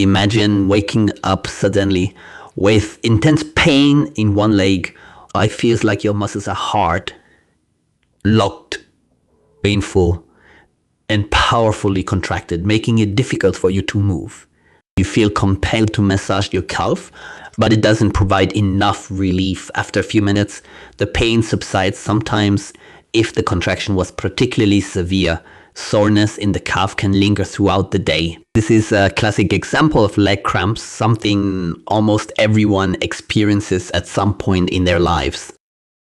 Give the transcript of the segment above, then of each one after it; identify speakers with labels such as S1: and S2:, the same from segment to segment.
S1: Imagine waking up suddenly with intense pain in one leg. It feels like your muscles are hard, locked, painful, and powerfully contracted, making it difficult for you to move. You feel compelled to massage your calf, but it doesn't provide enough relief. After a few minutes, the pain subsides. Sometimes, if the contraction was particularly severe, soreness in the calf can linger throughout the day. This is a classic example of leg cramps, something almost everyone experiences at some point in their lives.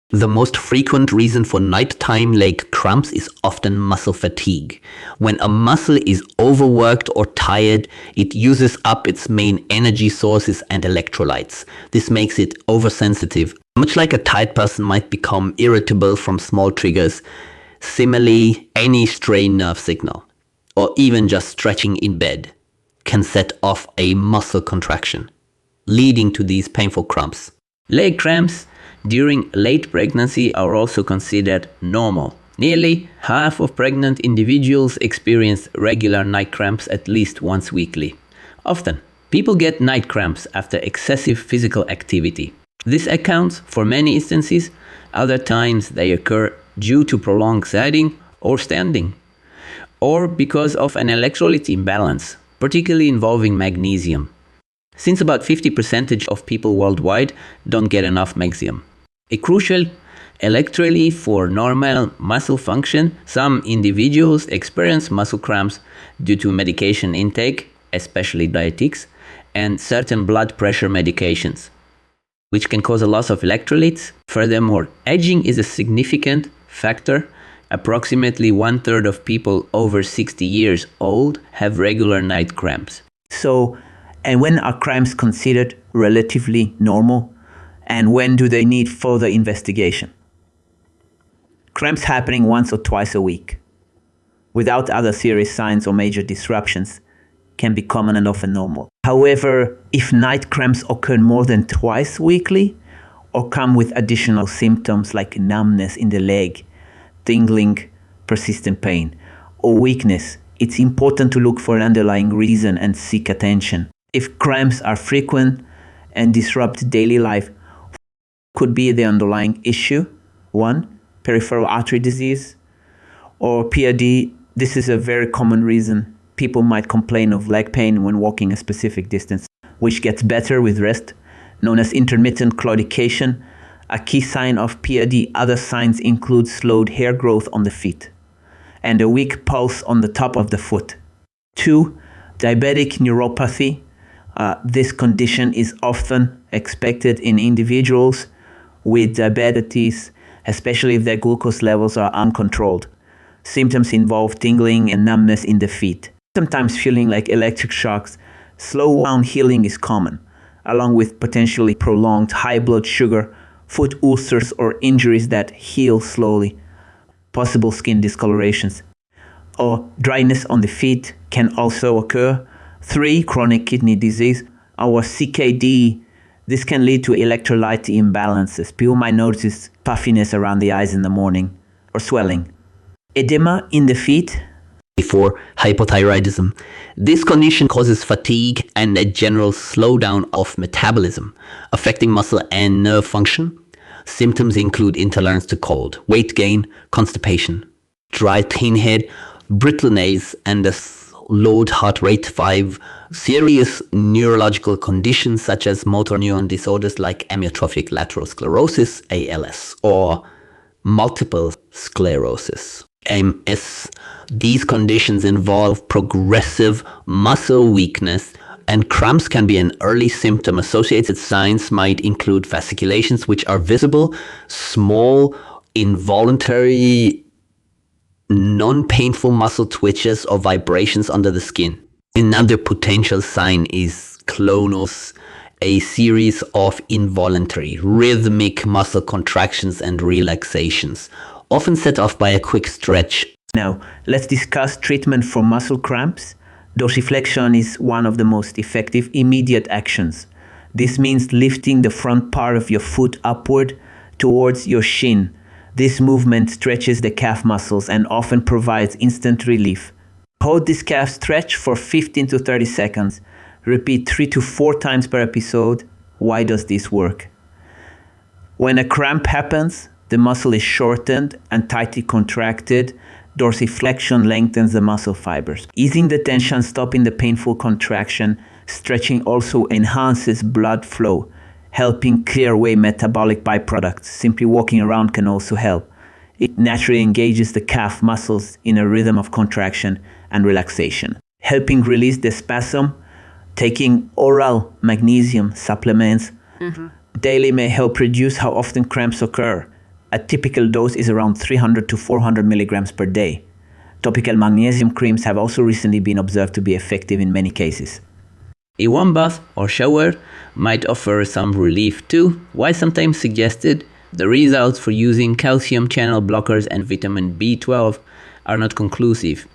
S1: The most frequent reason for nighttime leg cramps is often muscle fatigue. When a muscle is overworked or tired, it uses up its main energy sources and electrolytes. This makes it oversensitive. Much like a tired person might become irritable from small triggers, similarly, any stray nerve signal, or even just stretching in bed, can set off a muscle contraction, leading to these painful cramps. Leg cramps during late pregnancy are also considered normal. Nearly half of pregnant individuals experience regular night cramps at least once weekly. Often, people get night cramps after excessive physical activity. This accounts for many instances. Other times they occur due to prolonged sitting or standing, or because of an electrolyte imbalance, particularly involving magnesium, since about 50% of people worldwide don't get enough magnesium. A crucial electrolyte for normal muscle function, some individuals experience muscle cramps due to medication intake, especially diuretics, and certain blood pressure medications, which can cause a loss of electrolytes. Furthermore, aging is a significant factor. Approximately 1/3 of people over 60 years old have regular night cramps.
S2: And when are cramps considered relatively normal? And when do they need further investigation? Cramps happening once or twice a week, without other serious signs or major disruptions, can be common and often normal. However, if night cramps occur more than twice weekly, or come with additional symptoms like numbness in the leg, tingling, persistent pain, or weakness, it's important to look for an underlying reason and seek attention. If cramps are frequent and disrupt daily life, could be the underlying issue. 1. Peripheral Artery Disease, or PAD. This is a very common reason people might complain of leg pain when walking a specific distance, which gets better with rest, known as intermittent claudication, a key sign of PAD. Other signs include slowed hair growth on the feet and a weak pulse on the top of the foot. 2. Diabetic neuropathy. This condition is often expected in individuals with diabetes, especially if their glucose levels are uncontrolled. Symptoms involve tingling and numbness in the feet, sometimes feeling like electric shocks. Slow wound healing is common, along with potentially prolonged high blood sugar, foot ulcers or injuries that heal slowly, possible skin discolorations, or dryness on the feet can also occur. 3. Chronic kidney disease, or CKD. This can lead to electrolyte imbalances. People might notice puffiness around the eyes in the morning, or swelling. Edema in the feet.
S1: For hypothyroidism. This condition causes fatigue and a general slowdown of metabolism, affecting muscle and nerve function. Symptoms include intolerance to cold, weight gain, constipation, dry thin head, brittle nails, and a slowed heart rate. 5. Serious neurological conditions such as motor neuron disorders like amyotrophic lateral sclerosis, ALS, or multiple sclerosis, MS. These conditions involve progressive muscle weakness, and cramps can be an early symptom. Associated signs might include fasciculations, which are visible, small, involuntary, non-painful muscle twitches or vibrations under the skin. Another potential sign is clonus, a series of involuntary, rhythmic muscle contractions and relaxations, often set off by a quick stretch.
S2: Now, let's discuss treatment for muscle cramps. Dorsiflexion is one of the most effective immediate actions. This means lifting the front part of your foot upward towards your shin. This movement stretches the calf muscles and often provides instant relief. Hold this calf stretch for 15 to 30 seconds. Repeat 3 to 4 times per episode. Why does this work? When a cramp happens, the muscle is shortened and tightly contracted. Dorsiflexion lengthens the muscle fibers. Easing the tension, stopping the painful contraction. Stretching also enhances blood flow, helping clear away metabolic byproducts. Simply walking around can also help. It naturally engages the calf muscles in a rhythm of contraction and relaxation, helping release the spasm. Taking oral magnesium supplements daily may help reduce how often cramps occur. A typical dose is around 300 to 400 milligrams per day. Topical magnesium creams have also recently been observed to be effective in many cases.
S1: A warm bath or shower might offer some relief too. While sometimes suggested, the results for using calcium channel blockers and vitamin B12 are not conclusive.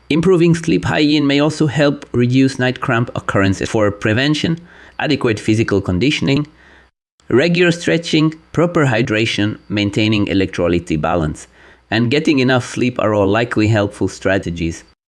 S1: Improving sleep hygiene may also help reduce night cramp occurrences. For prevention, adequate physical conditioning, regular stretching, proper hydration, maintaining electrolyte balance, and getting enough sleep are all likely helpful strategies.